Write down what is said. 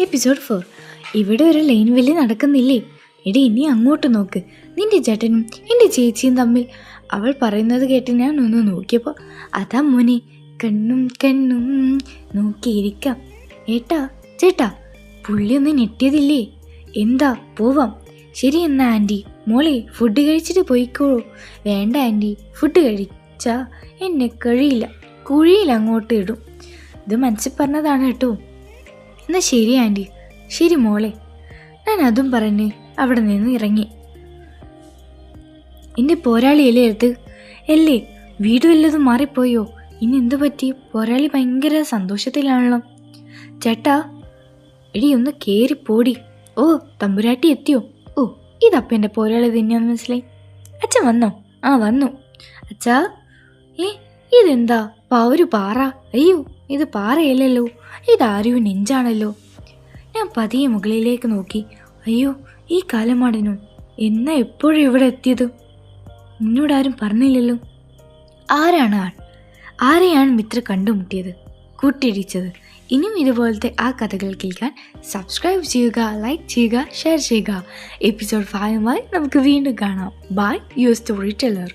Episode 4. ഇവിടെ ഒരു line വലി നടക്കുന്നില്ലേ? എടി ഇനി അങ്ങോട്ട് നോക്ക്, നിന്റെ ചേട്ടനും എൻ്റെ ചേച്ചിയും തമ്മിൽ. അവൾ പറയുന്നത് കേട്ട് ഞാൻ ഒന്ന് നോക്കിയപ്പോൾ അതാ മോനെ, കണ്ണും കണ്ണും നോക്കിയിരിക്കാം. ഏട്ടാ ചേട്ടാ, പുള്ളി ഒന്ന് ഞെട്ടിയതില്ലേ? എന്താ പോവാം? ശരി എന്നാ ആൻറ്റി, മോളെ ഫുഡ് കഴിച്ചിട്ട് പോയിക്കോളൂ. വേണ്ട ആൻറ്റി, ഫുഡ് കഴിച്ചാ എന്നെ കഴിയില്ല, കുഴിയിൽ അങ്ങോട്ട് ഇടും. ഇത് മനസ്സിൽ പറഞ്ഞതാണ് കേട്ടോ. എന്നാൽ ശരി ആൻറ്റി, ശരി മോളെ. ഞാൻ അതും പറഞ്ഞ് അവിടെ നിന്ന് ഇറങ്ങി. എൻ്റെ പോരാളിയല്ലേ അത്? അല്ലേ, വീട് വല്ലതും മാറിപ്പോയോ? ഇനി എന്തു പറ്റി? പോരാളി ഭയങ്കര സന്തോഷത്തിലാണല്ലോ. ചേട്ടാ, എടി ഒന്ന് കയറിപ്പോടി. ഓ, തമ്പുരാട്ടി എത്തിയോ? ഓ, ഇതപ്പം എൻ്റെ പോരാളി തന്നെയാന്ന് മനസ്സിലായി. അച്ഛൻ വന്നോ? ആ വന്നു. അച്ഛാ, ഇതെന്താ ഒരു പാറ? അയ്യോ, ഇത് പാറയല്ലല്ലോ, ഇതാരും നെഞ്ചാണല്ലോ. ഞാൻ പതിയെ മുകളിലേക്ക് നോക്കി. അയ്യോ, ഈ കാലമാടനോ? എന്നാ എപ്പോഴും ഇവിടെ എത്തിയത്? എന്നോടാരും പറഞ്ഞില്ലല്ലോ. ആരാണ് ആൾ? ആരെയാണ് മിത്ര കണ്ടുമുട്ടിയത്, കൂട്ടിയിടിച്ചത്? ഇനിയും ഇതുപോലത്തെ ആ കഥകൾ കേൾക്കാൻ സബ്സ്ക്രൈബ് ചെയ്യുക, ലൈക്ക് ചെയ്യുക, ഷെയർ ചെയ്യുക. എപ്പിസോഡ് 5 നമുക്ക് വീണ്ടും കാണാം. Bye, your story teller.